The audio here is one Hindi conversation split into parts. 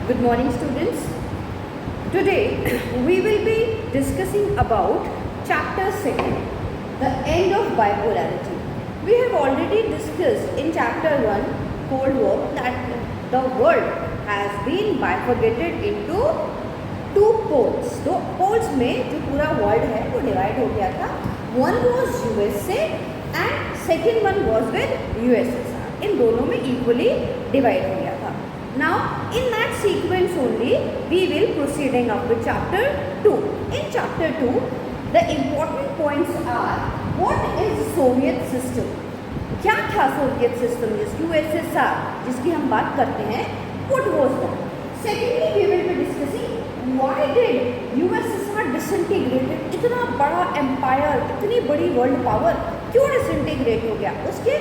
Good morning, students. Today we will be discussing about chapter 2, the end of bipolarity. We have already discussed in chapter 1, Cold War, that the world has been bifurcated into two poles. तो poles में जो पूरा world है वो divide हो गया था. One was USA and second one was with USSR. इन दोनों में equally divide हो गया था. Now, in that sequence only, we will proceeding up with chapter 2. In chapter 2, the important points are, what is Soviet system? क्या था Soviet system, जिस USSR, जिसकी हम बात करते हैं, what was that? Secondly, we will be discussing why did USSR disintegrated? इतना बड़ा empire, इतनी बड़ी world power क्यों disintegrate हो गया? उसके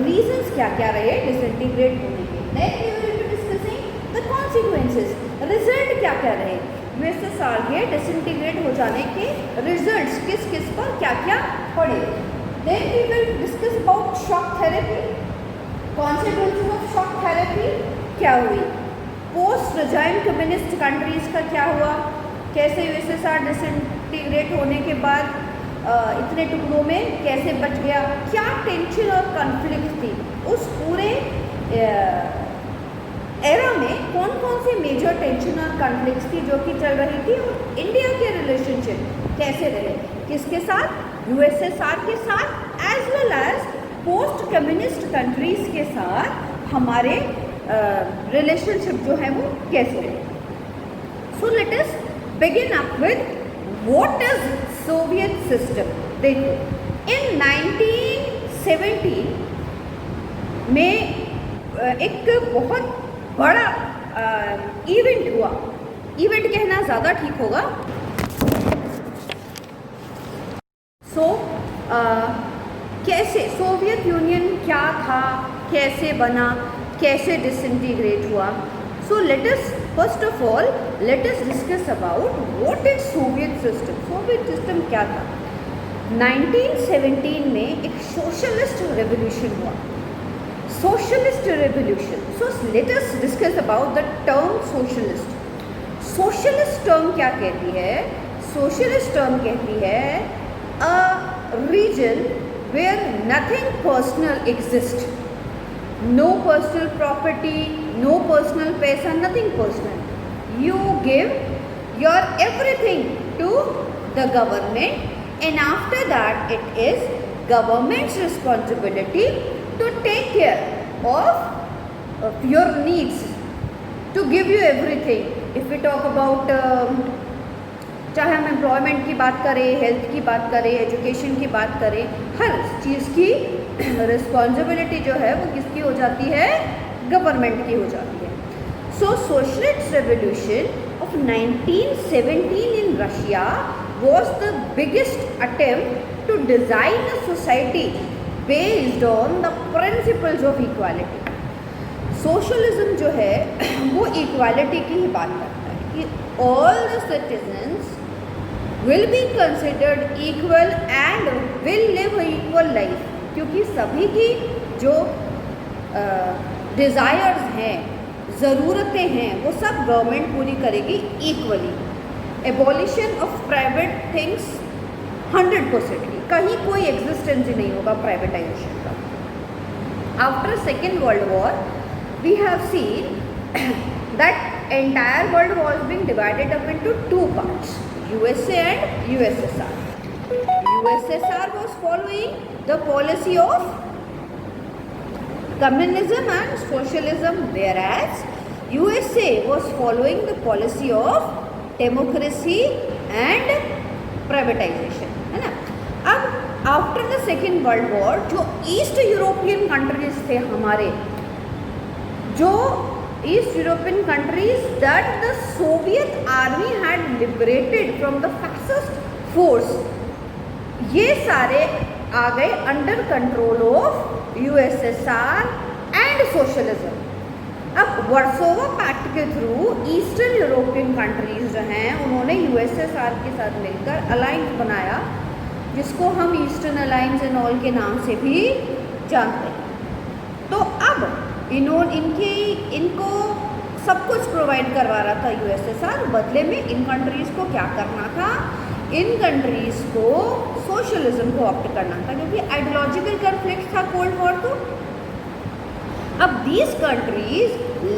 reasons क्या क्या रहे disintegrate होने के? Then we will be discussing the consequences. Result क्या क्या रहे? USSR के disintegrate हो जाने के results किस किस पर क्या क्या पड़े? Then we will discuss about shock therapy. Consequences of shock therapy क्या हुई? Post regime communist countries का क्या हुआ? कैसे USSR disintegrate होने के बाद इतने टुकड़ों में कैसे बच गया? क्या टेंशन और कॉन्फ्लिक्ट थी उस पूरे एरा में? कौन कौन से मेजर टेंशन और कॉन्फ्लिक्ट थी जो कि चल रही थी? और इंडिया के रिलेशनशिप कैसे रहे किसके साथ? USSR के साथ, as well as post communist countries के साथ हमारे रिलेशनशिप जो है वो कैसे रहे? So let us begin up with what is Soviet system. देखो, इन 1970 में एक बहुत बड़ा इवेंट हुआ. इवेंट कहना ज़्यादा ठीक होगा. कैसे सोवियत यूनियन क्या था, कैसे बना, कैसे डिसइंटीग्रेट हुआ? सो let us first of all let us discuss about what is Soviet system. Soviet system क्या था? 1917 में एक सोशलिस्ट रेवोल्यूशन हुआ. Socialist revolution. So let us discuss about the term socialist. Socialist term क्या कहती है? Socialist term कहती है a region where nothing personal exists. No personal property, no personal पैसा, nothing personal. You give your everything to the government and after that it is government's responsibility to take care of your needs, to give you everything. If we talk about चाहे हम एम्प्लॉयमेंट की बात करें, हेल्थ की बात करें, एजुकेशन की बात करें, हर चीज़ की रिस्पॉन्सिबिलिटी जो है वो किसकी हो जाती है? गवर्नमेंट की हो जाती है. So socialist revolution of 1917 in Russia was the biggest attempt to design a society based on the principles of equality. Socialism जो है वो इक्वालिटी की ही बात करता है कि all the citizens will be considered equal and will live a equal life. क्योंकि सभी की जो डिज़ायर्स हैं, ज़रूरतें हैं, वो सब गवर्नमेंट पूरी करेगी equally. Abolition of private things 100%. कहीं कोई एग्जिस्टेंस ही नहीं होगा प्राइवेटाइजेशन का. After second world war we have seen that entire world was being divided up into two parts, USA and USSR. USSR was following the policy of communism and socialism, whereas USA was following the policy of democracy and privatization, है ना. अब after the second world war जो ईस्ट यूरोपियन कंट्रीज थे हमारे, जो east European countries that the Soviet army had liberated from the fascist force, ये सारे आ गए under control of USSR and socialism. अब वर्सोवा पैक्ट के थ्रू ईस्टर्न यूरोपियन कंट्रीज जो हैं उन्होंने USSR के साथ मिलकर अलायंस बनाया, जिसको हम ईस्टर्न अलायंस एंड ऑल के नाम से भी जानते हैं. तो अब इनको सब कुछ प्रोवाइड प्रोवाइड करवा रहा था यूएसएसआर, बदले में इन कंट्रीज़ को क्या करना था, इन कंट्रीज़ को सोशलिज्म को ऑप्ट करना था, क्योंकि आइडियोलॉजिकल कन्फ्लिक्ट था कोल्ड वॉर। तो अब these countries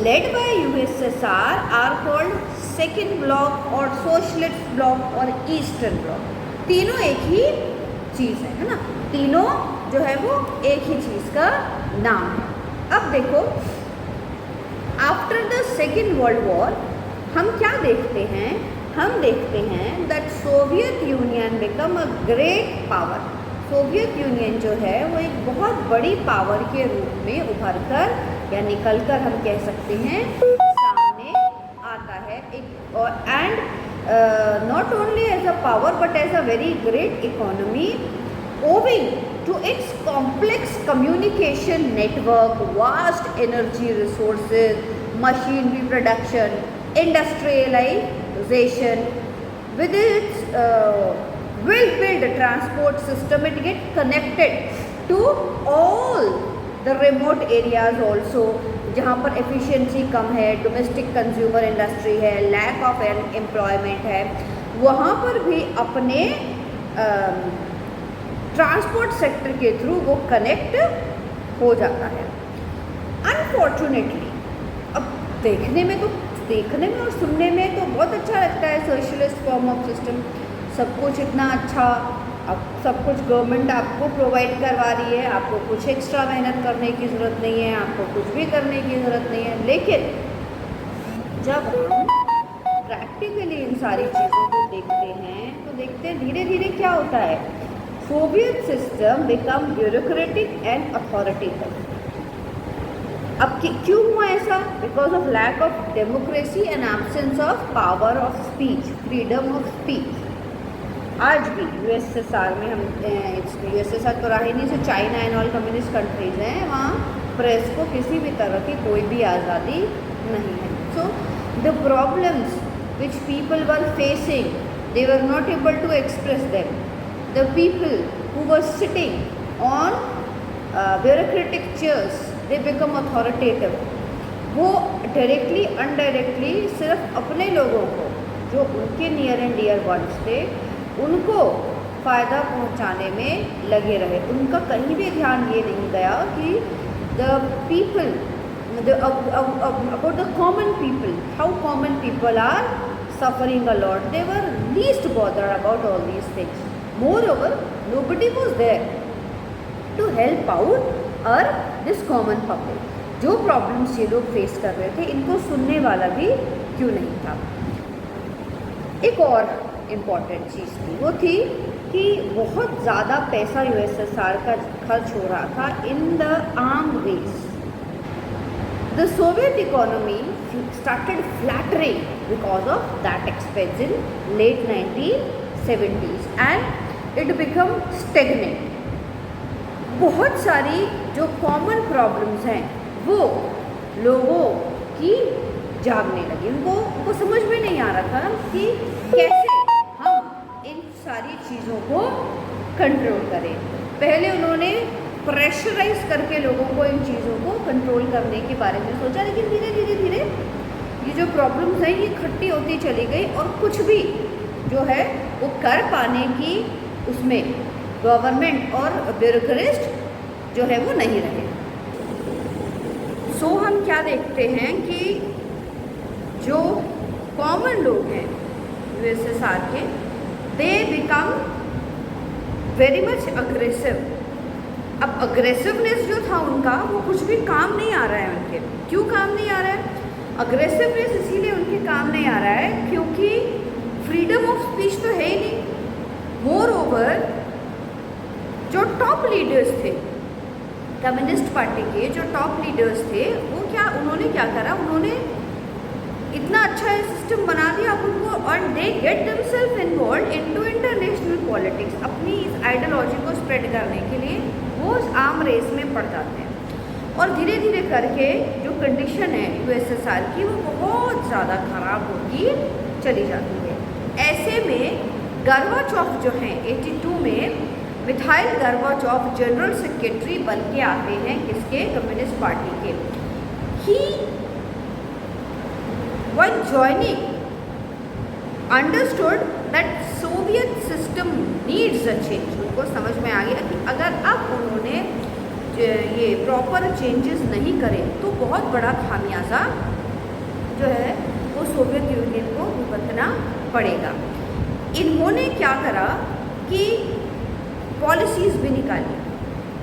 led by USSR are called second bloc और सोशलिस्ट ब्लॉक और ईस्टर्न ब्लॉक। तीनों एक ही चीज़ है ना, तीनों जो है वो एक ही चीज़ का नाम है। अब देखो, after the second world war हम क्या देखते हैं, हम देखते हैं that Soviet union become a great power. Soviet union जो है वो एक बहुत बड़ी पावर के रूप में उभर कर या निकल कर हम कह सकते हैं सामने आता है। And not only as a power but as a very great economy, owing to its complex communication network, vast energy resources, machinery production, industrialization, with its well-built transport system, it gets connected to all the remote areas also, जहाँ पर एफिशिएंसी कम है, डोमेस्टिक कंज्यूमर इंडस्ट्री है, लैक ऑफ एम्प्लॉयमेंट है, वहाँ पर भी अपने ट्रांसपोर्ट सेक्टर के थ्रू वो कनेक्ट हो जाता है। अनफॉर्चुनेटली अब देखने में और सुनने में तो बहुत अच्छा लगता है सोशलिस्ट फॉर्म ऑफ सिस्टम, सब कुछ इतना अच्छा, अब सब कुछ गवर्नमेंट आपको प्रोवाइड करवा रही है, आपको कुछ एक्स्ट्रा मेहनत करने की ज़रूरत नहीं है, आपको कुछ भी करने की ज़रूरत नहीं है। लेकिन जब हम प्रैक्टिकली इन सारी चीज़ों को देखते हैं तो देखते हैं धीरे धीरे क्या होता है, Soviet system become bureaucratic and authoritative. अब क्यों हुआ ऐसा? Because of lack of democracy and absence of power of speech, freedom of speech. आज भी यूएसएसआर में हम यूएसएसआर तो रहा ही नहीं, से China and all communist countries हैं, वहाँ प्रेस को किसी भी तरह की कोई भी आज़ादी नहीं है। So the problems which people were facing, they were not able to express them. The people who were sitting on bureaucratic chairs, they become authoritative. वो डायरेक्टली अनडायरेक्टली सिर्फ अपने लोगों को, जो उनके नियर एंड डियर वंस थे, उनको फ़ायदा पहुंचाने में लगे रहे। उनका कहीं भी ध्यान ये नहीं गया कि the people, about the common people, how common people are suffering a lot. They were least bothered about all these things. Moreover, nobody was there to help out or this common public. जो प्रॉब्लम्स ये लोग फेस कर रहे थे, इनको सुनने वाला भी क्यों नहीं था। एक और इम्पॉर्टेंट चीज़ थी, वो थी कि बहुत ज़्यादा पैसा यूएसएसआर का खर्च हो रहा था in the armed race. The Soviet economy started flattering because of that expense in late 1970s and it became stagnant. बहुत सारी जो कॉमन प्रॉब्लम्स हैं वो लोगों की जागने लगी। उनको समझ में नहीं आ रहा था कि कैसे हम इन सारी चीज़ों को कंट्रोल करें। पहले उन्होंने प्रेशराइज करके लोगों को इन चीज़ों को कंट्रोल करने के बारे में सोचा, लेकिन धीरे धीरे ये जो प्रॉब्लम्स हैं ये इकट्ठी होती चली गई और कुछ भी जो है वो कर पाने की उसमें गवर्नमेंट और ब्यूरोक्रेस्ट जो है वो नहीं रहे। सो हम क्या देखते हैं कि जो कॉमन लोग हैं यूएसएसआर के, they become very much aggressive. अब अग्रेसिवनेस जो था उनका, वो कुछ भी काम नहीं आ रहा है उनके। क्यों काम नहीं आ रहा है? अग्रेसिवनेस इसीलिए उनके काम नहीं आ रहा है क्योंकि फ्रीडम ऑफ स्पीच तो है ही नहीं। मोर ओवर जो टॉप लीडर्स थे कम्युनिस्ट पार्टी के, जो टॉप लीडर्स थे, वो उन्होंने क्या करा, उन्होंने इतना अच्छा सिस्टम बना दिया अब उनको, और they get themselves involve into international politics. अपनी इस आइडियोलॉजी को स्प्रेड करने के लिए वो आर्म रेस में पड़ जाते हैं और धीरे धीरे करके जो कंडीशन है यूएसएसआर की वो बहुत ज़्यादा ख़राब होती चली जाती है। ऐसे में गोर्बाचोव जो हैं 82 में मिखाइल गोर्बाचोव जनरल सेक्रेटरी बन के आते हैं किसके? कम्युनिस्ट पार्टी के। ही while joining understood that Soviet system needs a change. उनको समझ में आ गया कि अगर अब उन्होंने ये प्रॉपर चेंजेस नहीं करे तो बहुत बड़ा खामियाजा जो है वो सोवियत यूनियन को भुगतना पड़ेगा। इन्होंने क्या करा कि पॉलिसीज़ भी निकाली,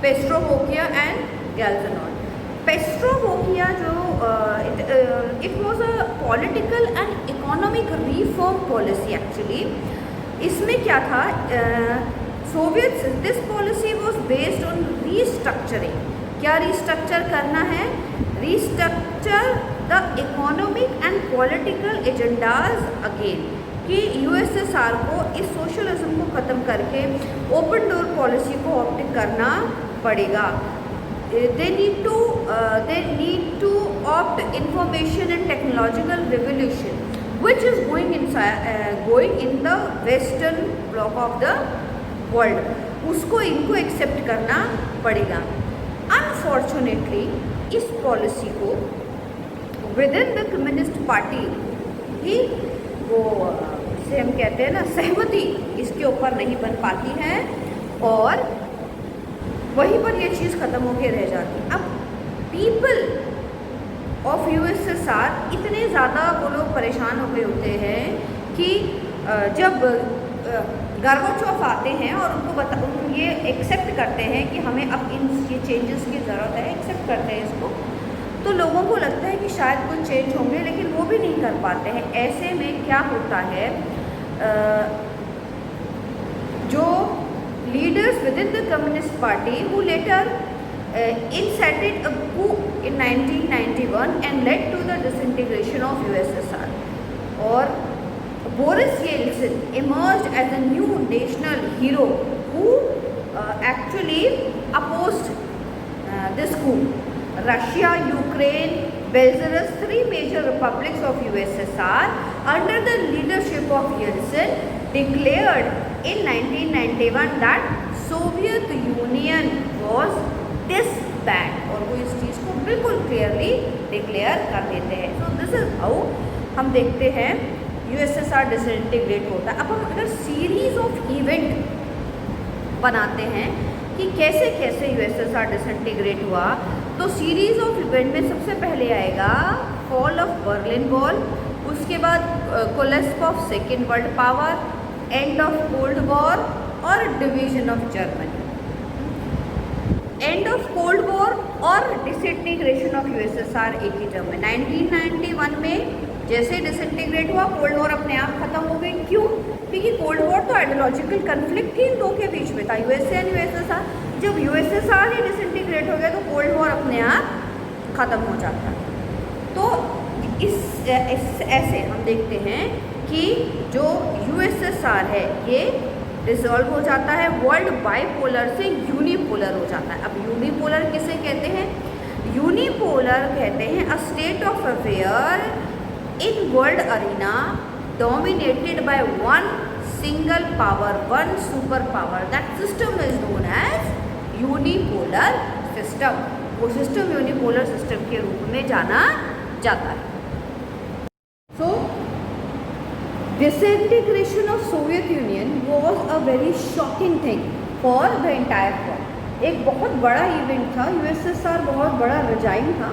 पेस्ट्रोवोकिया एंड गैल्जनॉन। पेस्ट्रोवोकिया जो it was a political and economic reform policy actually. इसमें क्या था, Soviet this policy was based on restructuring. क्या रीस्ट्रक्चर करना है? Restructure the economic and political agendas again, कि यूएसएसआर को इस सोशलिज्म को ख़त्म करके ओपन डोर पॉलिसी को ऑप्ट करना पड़ेगा। they need to opt information and technological revolution which is going in the western block of the world, उसको इनको एक्सेप्ट करना पड़ेगा। अनफॉर्चुनेटली इस पॉलिसी को within the communist party ही वो जिसे हम कहते हैं ना सहमति इसके ऊपर नहीं बन पाती है और वहीं पर ये चीज़ ख़त्म होकर रह जाती। अब पीपल ऑफ यूएसएसआर इतने ज़्यादा वो लोग परेशान हो गए होते हैं कि जब गोर्बाचोव आते हैं और उनको ये एक्सेप्ट करते हैं कि हमें अब इन ये चेंजेस की ज़रूरत है, एक्सेप्ट करते हैं इसको, तो लोगों को लगता है कि शायद कुछ चेंज होंगे, लेकिन वो भी नहीं कर पाते हैं। ऐसे में क्या होता है, जो leaders within the Communist Party who later incited a coup in 1991 and led to the disintegration of USSR. Or Boris Yeltsin emerged as a new national hero who actually opposed this coup. Russia, Ukraine, Belarus, three major republics of USSR under the leadership of Yeltsin declared in 1991 that Soviet Union was disbanded, और वो इस चीज़ को बिल्कुल क्लियरली डिक्लेयर कर देते हैं। सो दिस इज हाउ हम देखते हैं यूएसएसआर डिसइंटीग्रेट होता है। अब हम अगर सीरीज ऑफ इवेंट बनाते हैं कि कैसे कैसे यूएसएसआर डिसइंटीग्रेट हुआ, तो सीरीज ऑफ इवेंट में सबसे पहले आएगा फॉल ऑफ बर्लिन वॉल, उसके बाद collapse of second world power, end of cold war और division of Germany. End of cold war और डिसइंटीग्रेशन ऑफ यूएसएसआर एक ही टर्म में। 1991 में जैसे डिसइंटीग्रेट हुआ, कोल्ड वॉर अपने आप खत्म हो गई। क्यों? क्योंकि कोल्ड वॉर तो आइडियोलॉजिकल कन्फ्लिक्ट थी इन दो के बीच में था, यूएसए एंड यूएसएसआर। जब यूएसएसआर ही डिसइंटीग्रेट हो गया तो कोल्ड वॉर अपने आप ख़त्म हो जाता। तो ऐसे हम देखते हैं कि जो यूएसएसआर है ये डिसॉल्व हो जाता है, वर्ल्ड बाइपोलर से यूनिपोलर हो जाता है। अब यूनिपोलर किसे कहते हैं? यूनिपोलर कहते हैं a state of affair in world arena dominated by one single power, one super power. That system is known as unipolar system. वो सिस्टम यूनिपोलर सिस्टम के रूप में जाना जाता है। सो disintegration of Soviet Union was a very shocking thing for the entire world. एक बहुत बड़ा इवेंट था, यूएसएसआर बहुत बड़ा रजाइन था,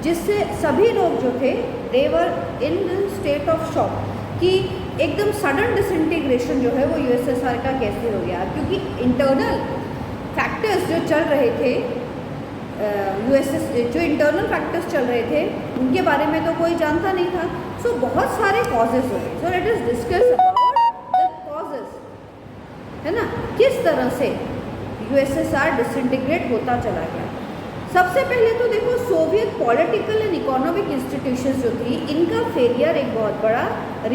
जिससे सभी लोग जो थे they were in the state of shock कि एकदम सडन डिसइंटीग्रेशन जो है वो यूएसएसआर का कैसे हो गया। क्योंकि इंटरनल फैक्टर्स जो चल रहे थे, जो इंटरनल फैक्टर्स चल रहे थे उनके बारे में तो कोई जानता नहीं था। सो बहुत सारे कॉजेज हो गए। सो let us discuss about the causes, है ना, किस तरह से यूएसएसआर डिसइंटीग्रेट होता चला गया। सबसे पहले तो देखो, Soviet political and economic institutions जो थी इनका फेलियर एक बहुत बड़ा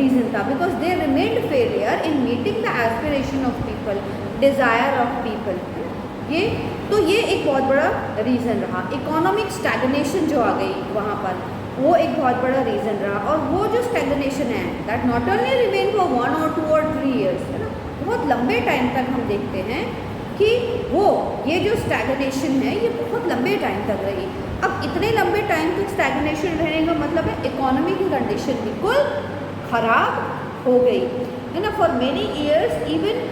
रीज़न था, because they remained failure in meeting the aspiration of people, desire of people. ये एक बहुत बड़ा रीज़न रहा। इकोनॉमिक स्टैग्नेशन जो आ गई वहाँ पर, वो एक बहुत बड़ा रीज़न रहा। और वो जो स्टैग्नेशन है that not only remain for 1 or 2 or 3 years, है ना, बहुत लंबे टाइम तक हम देखते हैं कि ये जो स्टैग्नेशन है ये बहुत लंबे टाइम तक रही। अब इतने लंबे टाइम तक स्टैग्नेशन रहने का मतलब है इकोनॉमी की कंडीशन बिल्कुल खराब हो गई है ना। For many years even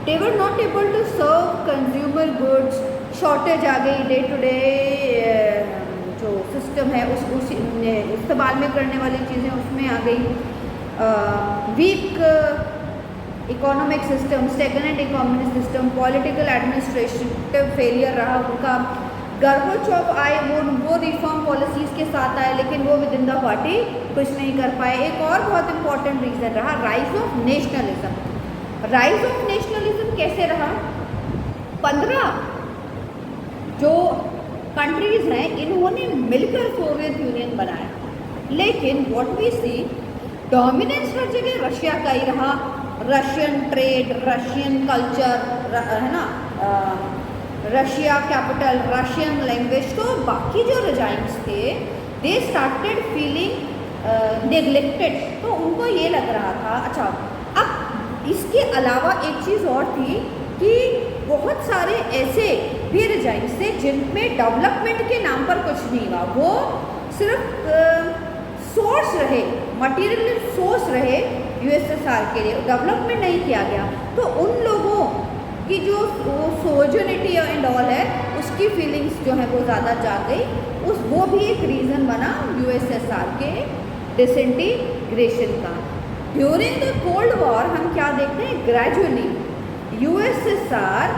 they were not able to serve consumer goods, shortage आ गई, डे टू डे जो सिस्टम है उस इस्तेमाल में करने वाली चीज़ें उसमें आ गई। Weak economic system, stagnant economic system, political administrative failure रहा उनका। गर्बोचोव आए, वो रिफॉर्म पॉलिसीज़ के साथ आए, लेकिन वो विद इन द पार्टी कुछ नहीं कर पाए। एक और बहुत इंपॉर्टेंट रीज़न रहा rise of nationalism. Rise of nationalism कैसे रहा? 15 जो कंट्रीज़ हैं इन्होंने मिलकर सोवियत यूनियन बनाया, लेकिन व्हाट वी सी डोमिनेंस हर जगह रशिया का ही रहा। रशियन ट्रेड, रशियन कल्चर है ना, रशिया कैपिटल, रशियन लैंग्वेज। तो बाकी जो रिजाइम्स थे दे स्टार्टेड फीलिंग नेग्लेक्टेड, तो उनको ये लग रहा था। अच्छा, अब इसके अलावा एक चीज़ और थी कि बहुत सारे ऐसे भी रिजाइम्स थे जिनमें डेवलपमेंट के नाम पर कुछ नहीं हुआ, वो सिर्फ सोर्स रहे, मटेरियल सोर्स रहे यूएसएसआर के लिए, डेवलपमेंट नहीं किया गया। तो उन लोगों की जो सोजनिटी एंड ऑल है उसकी फीलिंग्स जो है वो ज़्यादा जा गई, वो भी एक रीज़न बना यूएसएसआर के डिसइंटीग्रेशन का। ड्यूरिंग द कोल्ड वॉर हम क्या देखते हैं, gradually USSR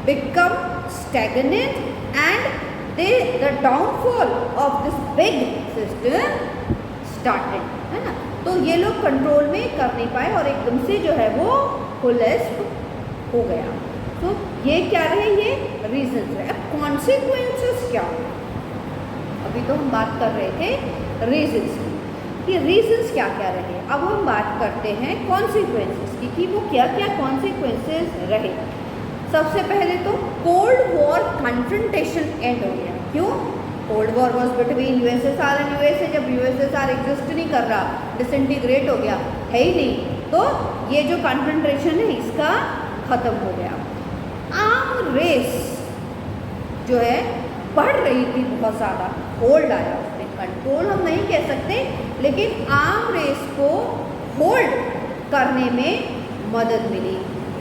become stagnant and the downfall of this big system started, है ना। तो ये लोग कंट्रोल में कर नहीं पाए और एकदम से जो है वो कोलैप्स हो गया। तो ये क्या रहे, ये रीजंस रहे। अब कॉन्सिक्वेंसेस क्या हो, अभी तो हम बात कर रहे थे रीजंस की, ये रीजंस क्या क्या रहे। अब हम बात करते हैं कॉन्सिक्वेंसेस की कि वो क्या क्या कॉन्सिक्वेंसेस रहे। सबसे पहले तो कोल्ड वॉर कन्फ्रंटेशन एंड हो गया। क्यों? Cold war was between USSR and USA. जब यूएसएसआर एग्जिस्ट नहीं कर रहा, डिसइंटीग्रेट हो गया, है ही नहीं, तो ये जो कन्फ्रंटेशन है इसका ख़त्म हो गया। आर्म रेस जो है बढ़ रही थी बहुत ज़्यादा, होल्ड आया उसमें, कंट्रोल हम नहीं कह सकते, लेकिन आर्म रेस को होल्ड करने में मदद मिली।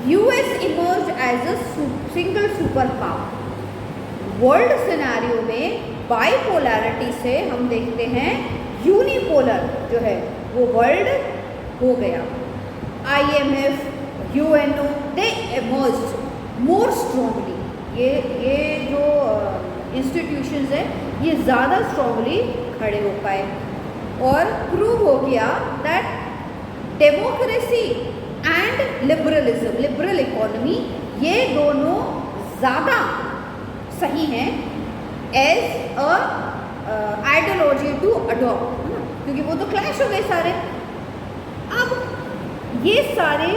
US emerge as a single super power. World scenario में बाइपोलैरिटी से हम देखते हैं यूनिपोलर जो है वो वर्ल्ड हो गया। IMF, UNO दे emerged more strongly। ये जो इंस्टीट्यूशंस हैं ये ज़्यादा स्ट्रांगली खड़े हो पाए और प्रूव हो गया that democracy and liberalism, liberal economy, ये दोनों ज़्यादा सही हैं as a ideology to adopt, है ना, क्योंकि वो तो क्लैश हो गए सारे। अब ये सारे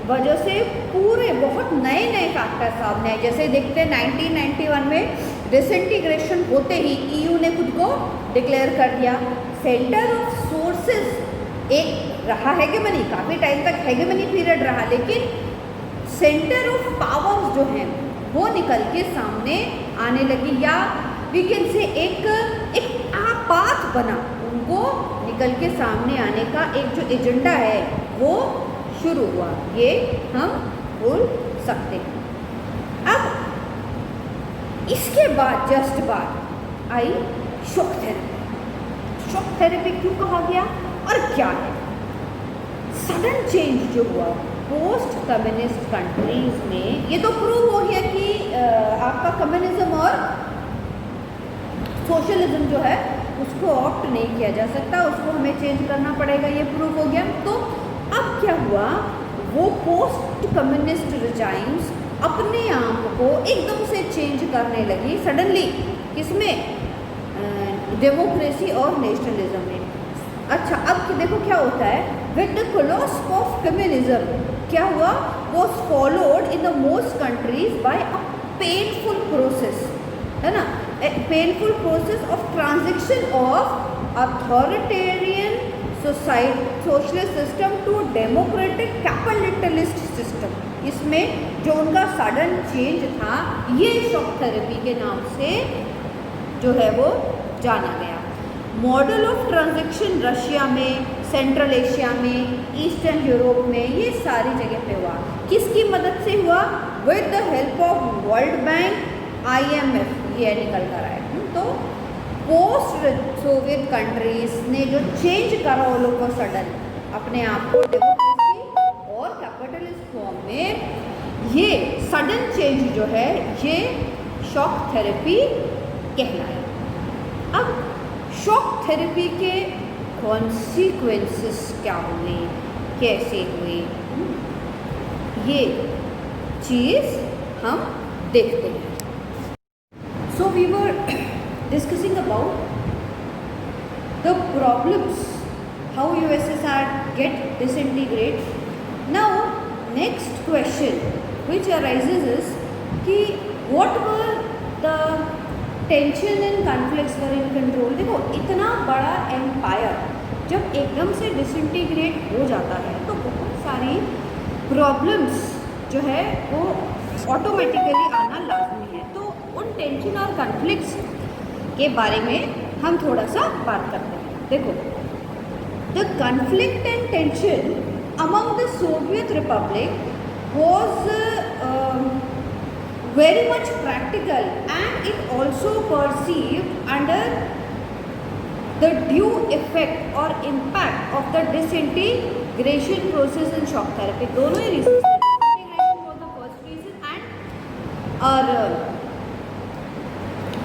वजह से पूरे बहुत नए नए फैक्टर सामने आए। जैसे देखते हैं 1991 में डिसइंटीग्रेशन होते ही EU ने खुद को डिक्लेयर कर दिया सेंटर ऑफ सोर्सेज। एक रहा हेगेमनी, काफ़ी टाइम तक हेगेमनी पीरियड रहा, लेकिन सेंटर ऑफ पावर्स जो हैं वो निकल के सामने आने लगी, या वी कैन से एक पाथ बना उनको निकल के सामने आने का। एक जो एजेंडा है वो शुरू हुआ, ये हम बोल सकते हैं। अब इसके बाद जस्ट बाद आई शॉक थेरेपी। शॉक थेरेपी क्यों कहा गया और क्या है? सडन चेंज जो हुआ पोस्ट कम्युनिस्ट कंट्रीज में, ये तो प्रूव हो गया कि आपका कम्युनिज्म और सोशलिज्म जो है उसको ऑप्ट नहीं किया जा सकता, उसको हमें चेंज करना पड़ेगा, ये प्रूव हो गया। तो अब क्या हुआ, वो पोस्ट कम्युनिस्ट रिजाइम्स अपने आप को एकदम से चेंज करने लगी सडनली, किसमें? डेमोक्रेसी और नेशनलिज्म में। अच्छा, अब देखो क्या होता है, with the collapse of communism क्या हुआ, was followed in the most countries by a painful process, है ना, a painful process of transition of authoritarian socialist system to democratic capitalist system। इसमें जो उनका सडन चेंज था ये शॉक थेरेपी के नाम से जो है वो जाना गया। मॉडल ऑफ ट्रांजैक्शन रशिया में, सेंट्रल एशिया में, ईस्टर्न यूरोप में, ये सारी जगह पे हुआ। किसकी मदद से हुआ? With the help of world bank, IMF, ये निकल कर आए। तो पोस्ट सोवियत कंट्रीज ने जो चेंज करा वो लोग को सडन अपने आप को डेमोक्रेसी और कैपिटलिस्ट फॉर्म में, ये सडन चेंज जो है ये शॉक थेरेपी कहलाए। अब शॉक थेरेपी के कॉन्सिक्वेंसेस क्या हुए, कैसे हुए, ये चीज़ हम देखते हैं। So we were discussing about the problems, how USSR get disintegrate. Now next question which arises is कि what were the tension and conflicts were in control। देखो इतना बड़ा एम्पायर जब एकदम से डिसइंटीग्रेट हो जाता है तो बहुत सारी प्रॉब्लम्स जो है वो ऑटोमेटिकली आना लाजमी है। तो उन टेंशन और कॉन्फ्लिक्ट्स के बारे में हम थोड़ा सा बात करते हैं। देखो, the conflict and tension among the Soviet Republic was very much practical and it also perceived under the due effect or impact of the disintegration process and shock therapy। दोनों ही रीजन है। Disintegration was the first reason and और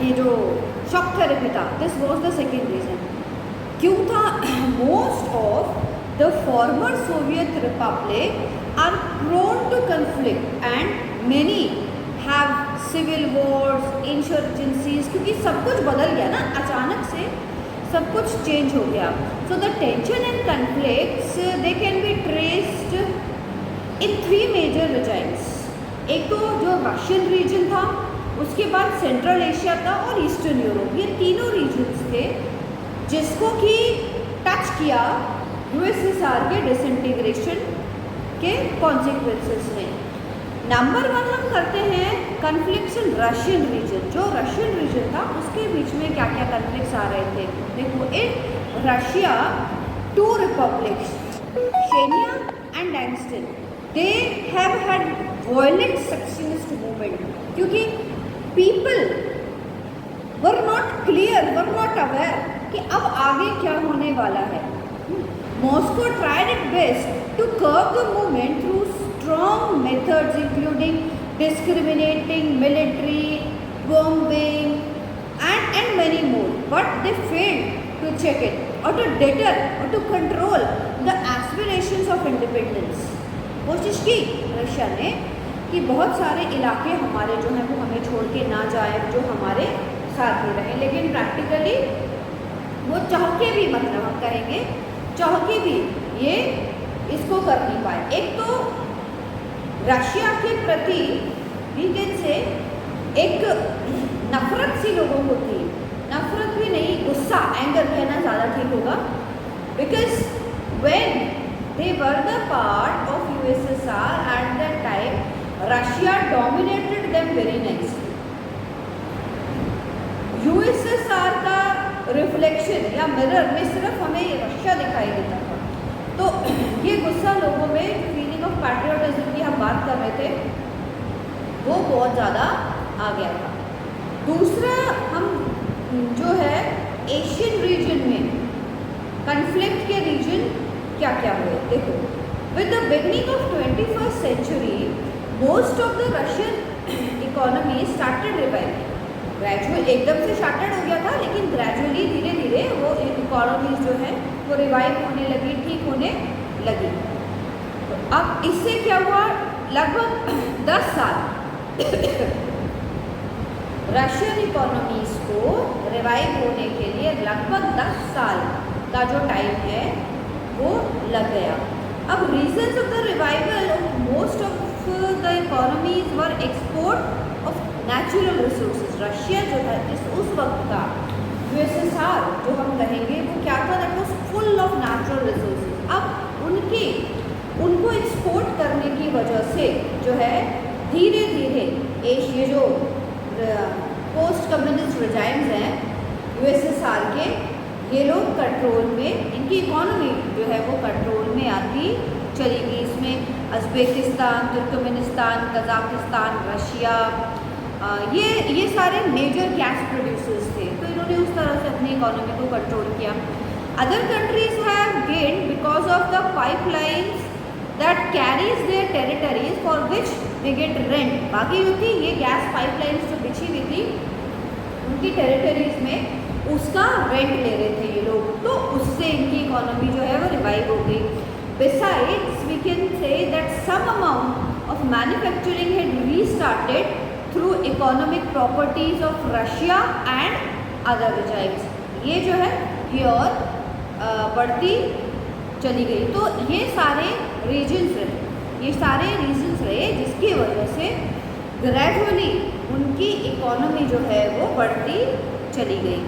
ये जो शॉक थेरेपी था this was the second reason. क्यों था? Most of the former Soviet republic are prone to conflict and many have civil wars, insurgencies, क्योंकि सब कुछ बदल गया ना, अचानक से सब कुछ चेंज हो गया। So the tension and conflicts they can be traced in 3 major reasons. एक तो जो रशियन रीजन था, उसके बाद सेंट्रल एशिया था और ईस्टर्न यूरोप, ये तीनों रीजन्स थे जिसको कि टच किया USSR के डिसइंटीग्रेशन के कॉन्सिक्वेंसेस ने। नंबर 1 हम करते हैं कन्फ्लिक्ट्स इन रशियन रीजन। जो रशियन रीजन था उसके बीच में क्या क्या कन्फ्लिक्ट्स आ रहे थे। देखो, in Russia 2 republics, Chechnya and Dagestan, they have had violent secessionist movement, क्योंकि people were not clear, were not aware कि अब आगे क्या होने वाला है। Moscow tried it best to curb the movement through strong methods including discriminating, military, bombing and many more, but they failed to check it or to deter or to control the aspirations of independence। कोशिश की रशिया ने कि बहुत सारे इलाके हमारे जो हैं वो हमें छोड़ के ना जाए, जो हमारे साथ ही रहें, लेकिन प्रैक्टिकली वो चाह के भी, मतलब हम कहेंगे चाह के भी ये इसको कर नहीं पाए। एक तो रशिया के प्रति वीकेंड से एक नफरत सी लोगों को थी, नफरत भी नहीं, गुस्सा, एंगर कहना ज़्यादा ठीक होगा, because when they were the part of USSR at that time, Russia dominated them very nicely। USSR का रिफ्लेक्शन या मिरर में सिर्फ हमें रशिया दिखाई देता था, तो ये गुस्सा लोगों में, फीलिंग ऑफ पैट्रियोटिज्म की हम बात कर रहे थे, वो बहुत ज़्यादा आ गया था। दूसरा, हम जो है एशियन रीजन में कन्फ्लिक्ट के रीजन क्या क्या हुए, देखो। With the beginning of 21st century most of the Russian economy started reviving. Gradual एकदम से स्टार्टेड हो गया था, लेकिन ग्रेजुअली धीरे धीरे वो इकोनॉमीज जो है वो रिवाइव होने लगी, ठीक होने लगी। तो अब इससे क्या हुआ, लगभग 10 साल रशियन इकोनॉमीज को रिवाइव होने के लिए लगभग 10 साल का जो टाइम है वो लग गया। अब reasons of the revival of most of the economies were export of natural resources. Russia जो है उस वक्त का USSR जो हम कहेंगे वो क्या था, that was full of natural resources. अब उनको एक्सपोर्ट करने की वजह से जो है धीरे धीरे ये जो पोस्ट कम्युनिस्ट रिजाइम्स हैं यूएसएसआर के ये लोग कंट्रोल में, इनकी इकोनॉमी जो है वो कंट्रोल में आती चली गई। इसमें उज़्बेकिस्तान, तुर्कमेनिस्तान, कजाकिस्तान, रशिया, ये सारे मेजर गैस प्रोड्यूसर्स थे, तो इन्होंने उस तरह से अपनी इकोनॉमी को कंट्रोल किया। Other countries have gained because of the pipelines that carries there territories for which they get rent. बाकी जो थी ये गैस पाइपलाइंस जो बिछी हुई थी उनकी टेरिटरीज में उसका रेंट ले रहे थे ये लोग, तो उससे इनकी इकोनॉमी जो है वो रिवाइव हो गई। Besides we can say that some amount of manufacturing had restarted through economic properties of Russia and other regimes. ये जो है ये और बढ़ती चली गई। तो ये सारे रीजन्स रहे जिसकी वजह से ग्रेजुअली उनकी इकोनॉमी जो है वो बढ़ती चली गई।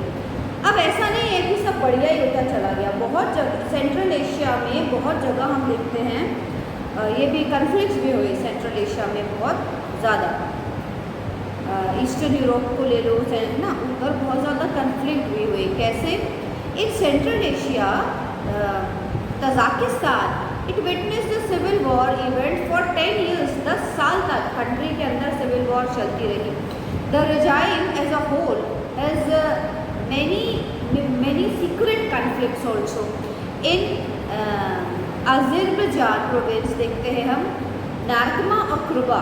अब ऐसा नहीं है कि सब बढ़िया ही होता चला गया, बहुत जगह सेंट्रल एशिया में बहुत जगह हम देखते हैं ये भी कन्फ्लिक्ट्स भी हुए सेंट्रल एशिया में बहुत ज़्यादा। ईस्टर्न यूरोप को ले लो ना, उधर बहुत ज़्यादा कन्फ्लिक्ट भी हुए। कैसे? In Central Asia Tajikistan it witness the civil war event for 10 years, 10 साल तक कंट्री के अंदर सिविल वॉर चलती रही। The regime as a whole has many secret conflicts also in Azerbaijan province देखते हैं हम, नार्कमा और क्रुबा,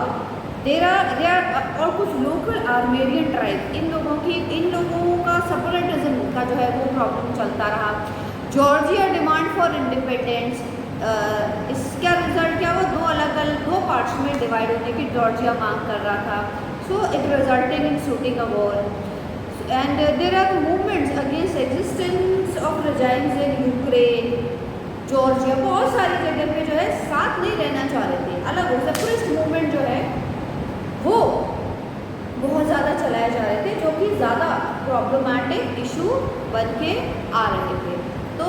देर आर और कुछ लोकल आर्मेनियन ट्राइब, इन लोगों का सेपरेटिज्म का जो है वो प्रॉब्लम चलता रहा। जॉर्जिया डिमांड फॉर इंडिपेंडेंस, इसका रिजल्ट क्या हुआ? दो पार्ट्स में डिवाइड होने की जॉर्जिया मांग कर रहा था। So it resulting in shooting a war. And there are movements against existence of regimes in Ukraine, Georgia, बहुत सारी जगह पे जो है साथ नहीं रहना चाह रहे थे, अलग हो। सेपरेटिस्ट मूवमेंट जो है वो बहुत ज़्यादा चलाए जा रहे थे, जो कि ज़्यादा प्रॉब्लमैटिक इशू बन के आ रहे थे। तो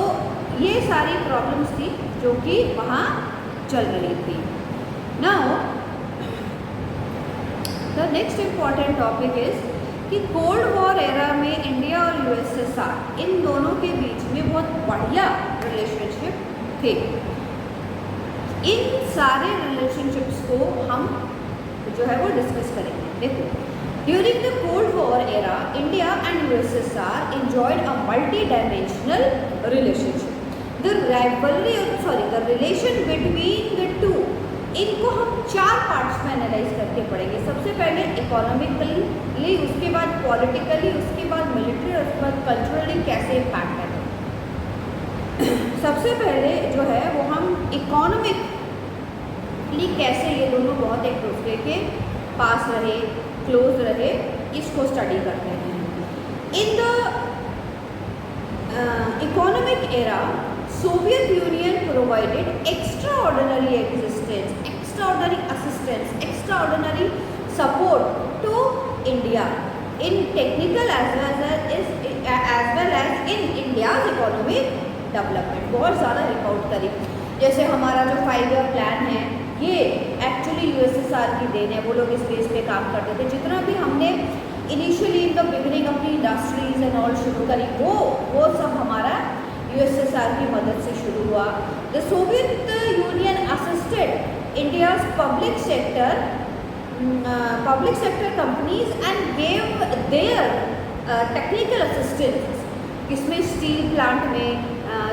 ये सारी प्रॉब्लम्स थी जो कि वहाँ चल रही थी। Now the next important topic is कि कोल्ड वॉर एरा में इंडिया और यूएसएसआर इन दोनों के बीच में बहुत बढ़िया रिलेशनशिप थे। इन सारे रिलेशनशिप्स को हम जो है वो डिस्कस करेंगे। देखो, during the cold war era India and USSR enjoyed a multi dimensional relationship. The relation between the two, इनको हम 4 पार्ट्स में एनालाइज करके पढ़ेंगे। सबसे पहले इकोनॉमिकली, उसके बाद पॉलिटिकली, उसके बाद मिलिट्री और उसके बाद कल्चरली कैसे इम्पैक्ट है। सबसे पहले जो है वो हम इकोनॉमिकली कैसे ये दोनों बहुत एक दूसरे के पास रहे, क्लोज रहे, इसको स्टडी करते हैं। In the economic era Soviet Union provided extraordinary assistance, extraordinary support to India in technical as well as in India's economic development। बहुत ज़्यादा हेल्प आउट करी। जैसे हमारा जो 5 year प्लान है ये एक्चुअली यूएसएसआर की देन है, वो लोग इस बेस पे काम करते थे। जितना भी हमने इनिशियली इन द बिगिनिंग अपनी इंडस्ट्रीज एंड ऑल शुरू करी वो सब हमारा यूएसएसआर की मदद से शुरू हुआ। The Soviet union assisted India's public sector companies and gave there technical assistance. इसमें स्टील प्लांट में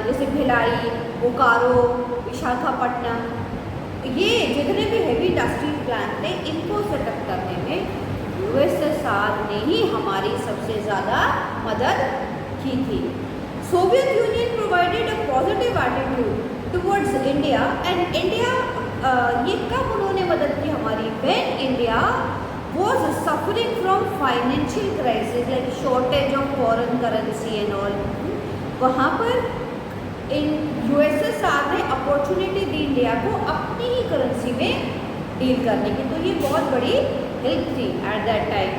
जैसे भिलाई, बोकारो, विशाखापट्टनम, ये जितने भी हेवी इंडस्ट्रियल प्लांट थे इनको सेटअप करने में यूएसएसआर ने ही हमारी सबसे ज़्यादा मदद की थी। Soviet Union provided a positive attitude towards India and India ये कब उन्होंने मदद की हमारी? When India was suffering from financial crisis like shortage of foreign currency and all, वहाँ पर इन यूएसएसआर ने अपॉर्चुनिटी दी इंडिया को अपनी ही करेंसी में डील करने की, तो ये बहुत बड़ी हेल्प थी at that time.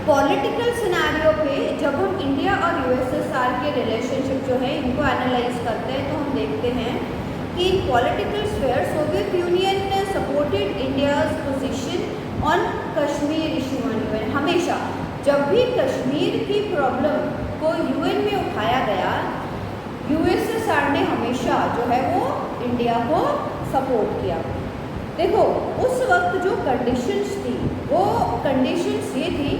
Political scenario पे जब हम इंडिया और यूएसएसआर के रिलेशनशिप जो है इनको एनालाइज करते हैं तो हम देखते हैं कि in political sphere Soviet Union ने supported India's position on Kashmir issue. हमेशा जब भी कश्मीर की प्रॉब्लम को यूएन में उठाया गया, यूएसएसआर ने हमेशा जो है वो इंडिया को सपोर्ट किया। देखो उस वक्त जो कंडीशंस थी वो कंडीशंस ये थी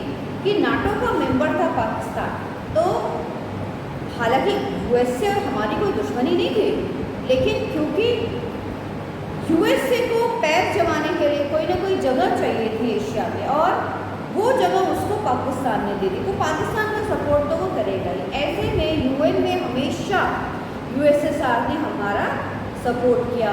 कि नाटो का मेंबर था पाकिस्तान, तो हालांकि यूएस से हमारी कोई दुश्मनी नहीं थी, लेकिन क्योंकि यूएसए को पैर जमाने के लिए कोई ना कोई जगह चाहिए थी एशिया में, और वो जगह उसको पाकिस्तान ने दे दी, तो पाकिस्तान का सपोर्ट तो वो करेगा ही। ऐसे में यूएन में हमेशा यूएसएसआर ने हमारा सपोर्ट किया।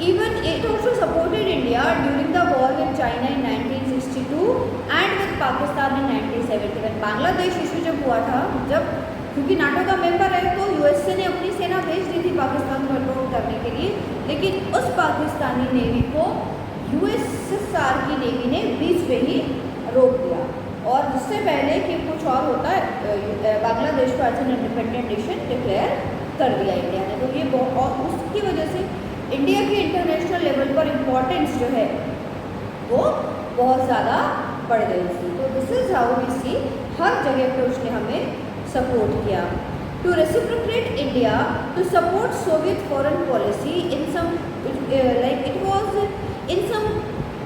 Even it also supported India during the war with China in 1962 and with Pakistan in 1971। Bangladesh issue जब हुआ था, जब क्योंकि नाटो का मेंबर है तो यूएसए ने अपनी सेना भेज दी थी पाकिस्तान को कंट्रोल करने के लिए, लेकिन उस पाकिस्तानी नेवी को यूएसएसआर की नेवी ने बीच में ही रोक दिया। और जिससे पहले कि कुछ और होता है, बांग्लादेश को as an independent nation declare कर दिया इंडिया ने। तो ये बहुत, उसकी वजह से इंडिया के इंटरनेशनल लेवल पर इम्पोर्टेंस जो है वो बहुत ज़्यादा बढ़ गई थी। तो this is how we see, हर जगह पर उसने हमें सपोर्ट किया। To reciprocate India to support Soviet foreign policy in some like it was in some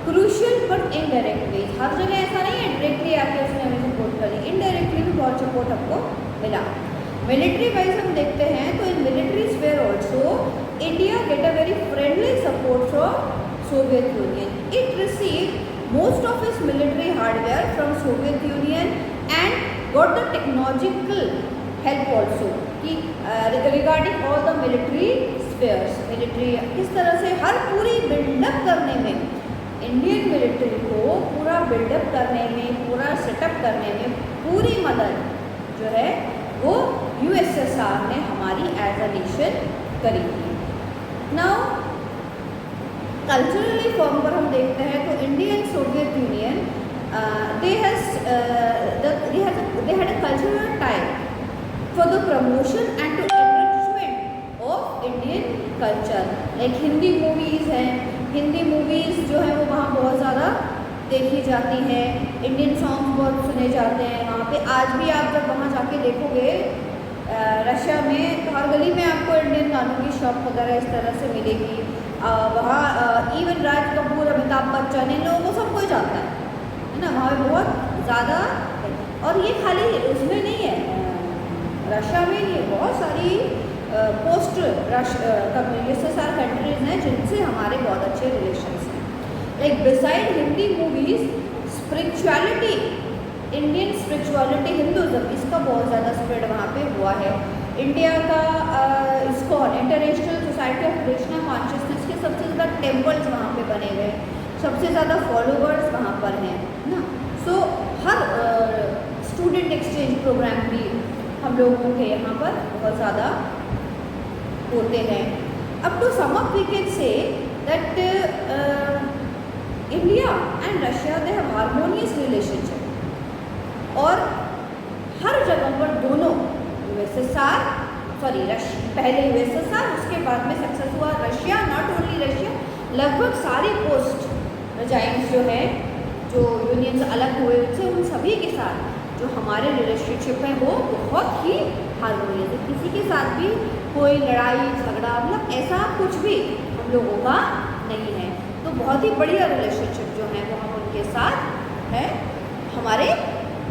crucial but indirect way. हर जगह ऐसा नहीं है डायरेक्टली आके उसने हमें सपोर्ट कर दी, इनडायरेक्टली भी बहुत सपोर्ट हमको मिला। मिलिट्री वाइज हम देखते हैं तो in military sphere also India get a very friendly support from Soviet Union. It receive most of its military hardware from Soviet Union and got the technological help also कि regarding all the military spheres. Military किस तरह से हर पूरी बिल्डअप करने में, इंडियन मिलिट्री को पूरा बिल्डअप करने में, पूरा सेटअप करने में पूरी मदद जो है वो यूएसएसआर ने हमारी एज अ नेशन करी थी। नाउ कल्चरली फॉर्म पर हम देखते हैं तो Indian Soviet union they had a cultural tie for the promotion and to enrichment of Indian culture. Like Hindi movies हैं, हिंदी मूवीज़ जो है वो वहाँ बहुत ज़्यादा देखी जाती हैं, इंडियन सॉन्ग्स बहुत सुने जाते हैं वहाँ पे। आज भी आप जब वहाँ जाके देखोगे रशिया में, तो हर गली में आपको इंडियन गानों की शॉप वगैरह इस तरह से मिलेगी। वहाँ इवन राज कपूर, अमिताभ बच्चन, इन लोगों को सब कोई जानता है ना, वहाँ पे बहुत ज़्यादा। और ये खाली उसमें नहीं है, रशिया में नहीं है, बहुत सारी पोस्ट यूएसएसआर कंट्रीज़ हैं जिनसे हमारे बहुत अच्छे रिलेशंस हैं। Like beside Hindi movies, spirituality, Indian spirituality, Hinduism, इसका बहुत ज़्यादा स्प्रेड वहाँ पे हुआ है। इंडिया का ISKCON, international society of Krishna consciousness के सबसे ज़्यादा टेम्पल्स वहाँ पे बने हुए हैं, सबसे ज़्यादा फॉलोवर्स वहाँ पर हैं ना। सो हर स्टूडेंट एक्सचेंज प्रोग्राम भी हम लोगों के यहाँ पर बहुत ज़्यादा होते हैं। अब to sum up we can say that India and Russia they have harmonious relationship, और हर जगह पर दोनों यूएसएसआर, पहले यूएसएसआर, उसके बाद में सक्सेस हुआ रशिया, नॉट ओनली रशिया, लगभग सारी पोस्ट रजाइंस जो है, जो यूनियन से अलग हुए उनसे, उन सभी के साथ जो हमारे रिलेशनशिप है वो बहुत ही हार्मोनियस है। किसी के साथ भी कोई लड़ाई झगड़ा, मतलब ऐसा कुछ भी हम लोगों का नहीं है। तो बहुत ही बढ़िया रिलेशनशिप जो है वो हम उनके साथ है हमारे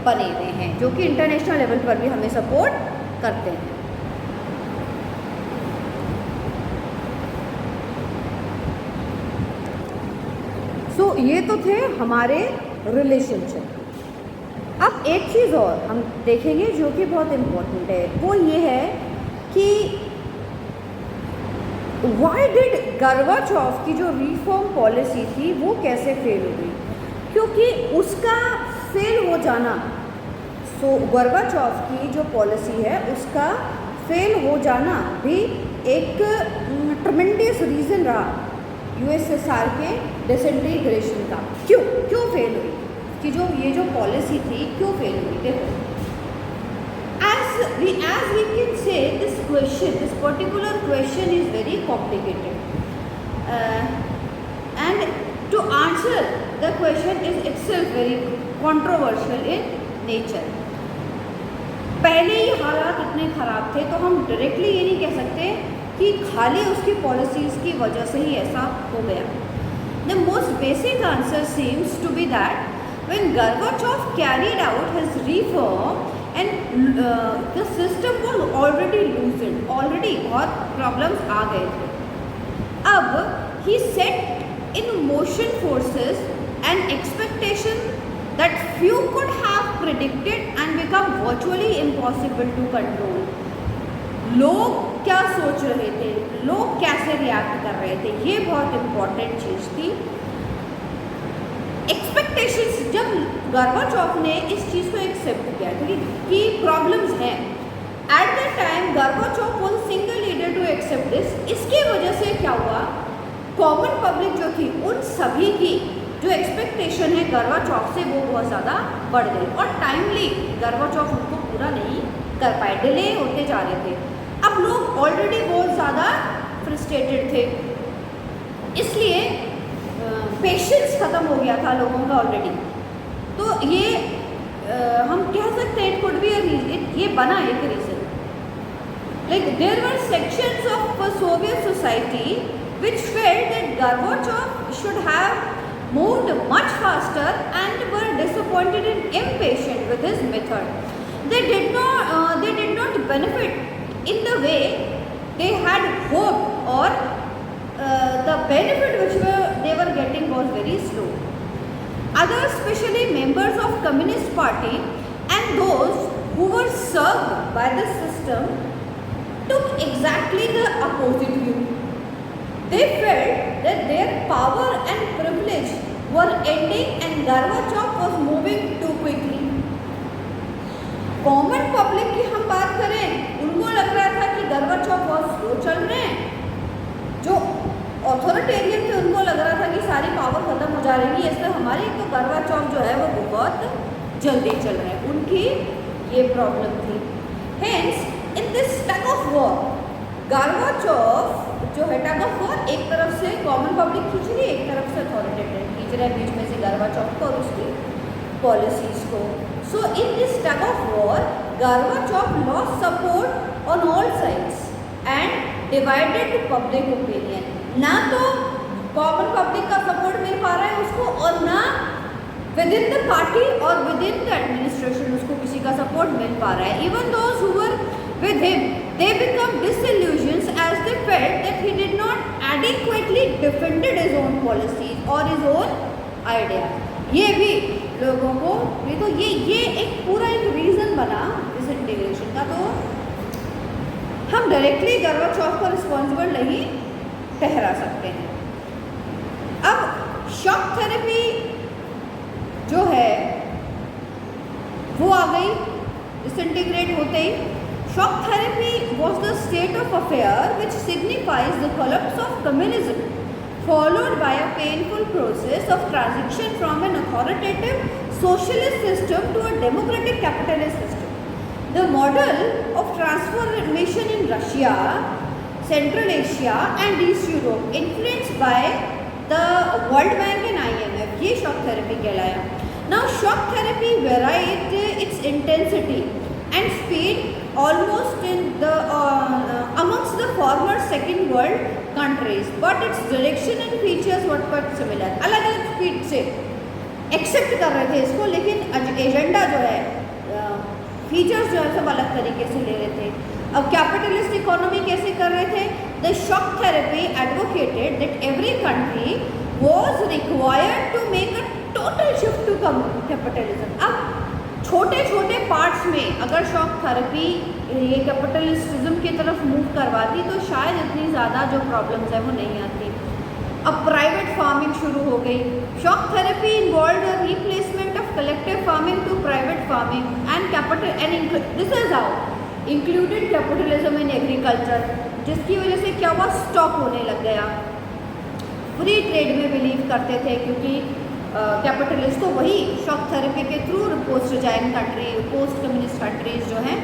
बने हुए हैं, जो कि इंटरनेशनल लेवल पर भी हमें सपोर्ट करते हैं। सो ये तो थे हमारे रिलेशनशिप। अब एक चीज़ और हम देखेंगे जो कि बहुत इम्पोर्टेंट है, वो ये है कि वाई डिड गोर्बाचोव की जो रिफॉर्म पॉलिसी थी वो कैसे फेल हो गई, क्योंकि उसका फेल हो जाना, सो गोर्बाचोव की जो पॉलिसी है उसका फेल हो जाना भी एक ट्रमेंडियस रीज़न रहा यूएसएसआर के डिसइंटीग्रेशन का। क्यों फेल हुई, कि जो ये जो पॉलिसी थी क्यों फेल हुई। देखो, as we can say this particular question is very complicated, and to answer the question is itself very controversial in nature. पहले ही हालात इतने ख़राब थे तो हम डायरेक्टली ये नहीं कह सकते कि खाली उसकी पॉलिसीज़ की वजह से ही ऐसा हो गया। The most basic answer seems to be that when Gorbachev carried out his reform and the system was already loosened, already बहुत problems आ गए थे। अब he set in motion forces and expectation that few could have predicted and become virtually impossible to control। लोग क्या सोच रहे थे, लोग कैसे रिएक्ट कर रहे थे, ये बहुत इम्पॉर्टेंट चीज़ थी। एक्सपेक्टेशंस, जब गोर्बाचोव ने इस चीज़ को एक्सेप्ट किया कि प्रॉब्लम्स हैं, at the time Gorbachev was single leader to accept this. इसकी वजह से क्या हुआ, कॉमन पब्लिक जो थी उन सभी की जो एक्सपेक्टेशन है गोर्बाचोव से वो बहुत ज़्यादा बढ़ गई और टाइमली गोर्बाचोव उनको पूरा नहीं कर पाए, डिले होते जा रहे थे। अब लोग ऑलरेडी बहुत ज़्यादा फ्रस्ट्रेटेड थे, इसलिए पेशेंस ख़त्म हो गया था लोगों का ऑलरेडी। तो ये हम कह सकते हैं इट कुड बी ये बना एक reason. Like there were sections of Soviet society which felt that Gorbachev should have moved much faster and were disappointed and impatient with his method. They did not benefit in the way they had hoped, or the benefit which they were getting was very slow. Others, especially members of Communist Party and those who were served by the system, took exactly the opposite view. They felt that their power and privilege were ending and Gorbachev was moving too quickly. Common public की हम बात करें, उनको लग रहा था कि गोर्बाचोव बहुत स्लो चल रहे हैं। जो ऑथोरिटेरियन थे उनको लग रहा था कि सारी पावर खत्म हो जाएगी, इसलिए हमारे तो गोर्बाचोव जो है वो बहुत जल्दी चल रहे हैं, उनकी ये प्रॉब्लम थी। Hence in this tug of war, Gorbachev जो है टग ऑफ वॉर, एक तरफ से कॉमन पब्लिक खींच रही है, एक तरफ से अथॉरिटेरियन खींच रहे हैं, बीच में से गोर्बाचोव को और उसकी पॉलिसीज़ को। So in this tug of war Gorbachev lost support on all sides and divided public opinion. ना तो कॉमन पब्लिक का सपोर्ट मिल पा रहा है उसको, और ना विद इन द पार्टी और विद इन द एडमिनिस्ट्रेशन उसको किसी का सपोर्ट मिल पा रहा है। Even those who were with him they become disillusioned as they felt that he did not adequately defended his own policies or his own ideas। ये भी लोगों को तो ये एक पूरा एक रीज़न बना डिसइंटीग्रेशन का। तो हम डायरेक्टली गोर्बाचोव को रिस्पॉन्सिबल नहीं ठहरा सकते हैं। अब शॉक थेरेपी जो है वो आ गई डिसइंटीग्रेट होते ही। Shock therapy was the state of affair which signifies the collapse of communism, followed by a painful process of transition from an authoritative socialist system to a democratic capitalist system. The model of transformation in Russia, Central Asia and East Europe, influenced by the World Bank and IMF, ये shock therapy कहलाया। Now shock therapy varied its intensity and speed almost in the amongst the former second world countries, but its direction and features were quite similar। अलग अलग स्पीड से एक्सेप्ट कर रहे थे इसको, लेकिन एजेंडा जो है, फीचर्स जो है सब अलग तरीके से ले रहे थे। अब कैपिटलिस्ट इकोनॉमी कैसे कर रहे थे? The shock therapy advocated that every country was required to make a total shift to capitalism. अब छोटे छोटे पार्ट्स में अगर शॉक थेरेपी ये कैपिटलिज्म की तरफ मूव करवाती तो शायद इतनी ज़्यादा जो प्रॉब्लम्स है वो नहीं आती। अब प्राइवेट फार्मिंग शुरू हो गई। Shock therapy involve the replacement of collective farming to private farming and capital and this is how included capitalism in agriculture, जिसकी वजह से क्या हुआ, स्टॉप होने लग गया। फ्री ट्रेड में बिलीव करते थे क्योंकि कैपिटलिस्ट तो वही शॉक थेरेपी के थ्रू पोस्ट जाइन कंट्री, पोस्ट कम्युनिस्ट कंट्रीज जो हैं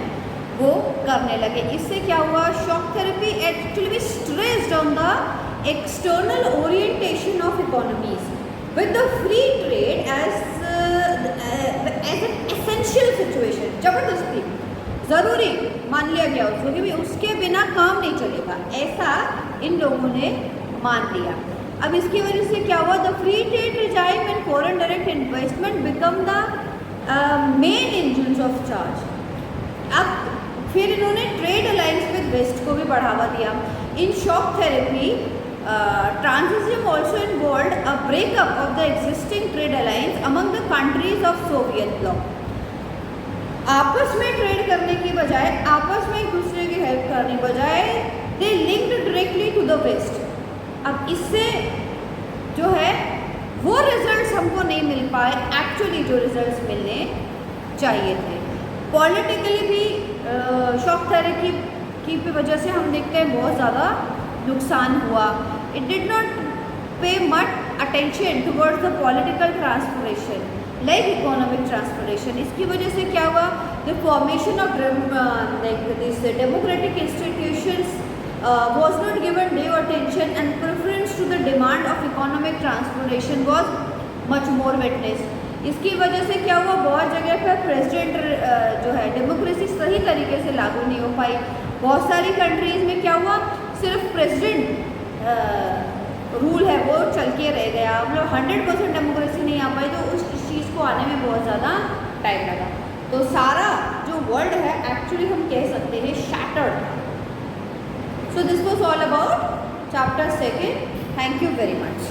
वो करने लगे। इससे क्या हुआ, shock therapy actually stressed on the external orientation of economies with the free trade as as an essential situation, जबरदस्ती ज़रूरी मान लिया गया उसको कि उसके बिना काम नहीं चलेगा, ऐसा इन लोगों ने मान लिया। अब इसकी वजह से क्या हुआ, the free trade regime and foreign direct investment become the main engines of charge. अब फिर इन्होंने ट्रेड अलायंस विद वेस्ट को भी बढ़ावा दिया। In shock therapy transition also involve a breakup of the existing trade alliance among the countries of Soviet block. आपस में ट्रेड करने की बजाय, आपस में एक दूसरे की हेल्प करने की बजाय they linked directly to the West. अब इससे जो है वो रिजल्ट्स हमको नहीं मिल पाए एक्चुअली जो रिजल्ट्स मिलने चाहिए थे। पॉलिटिकली भी शॉक थेरेपी की वजह से हम देखते हैं बहुत ज़्यादा नुकसान हुआ। इट डिड नॉट पे much attention towards the political transformation like economic transformation. इसकी वजह से क्या हुआ, the formation of this democratic institutions was not given due attention and preference to the demand of economic transformation was much more witnessed। इसकी वजह से क्या हुआ, बहुत जगह पर प्रेसिडेंट जो है डेमोक्रेसी सही तरीके से लागू नहीं हो पाई। बहुत सारी कंट्रीज़ में क्या हुआ, सिर्फ प्रेसिडेंट रूल है वो चल के रह गया, मतलब 100% डेमोक्रेसी नहीं आ पाई, तो उस चीज़ को आने में बहुत ज़्यादा टाइम लगा। तो सारा जो वर्ल्ड है एक्चुअली हम कह सकते हैं shattered. So this was all about chapter 2. Thank you very much.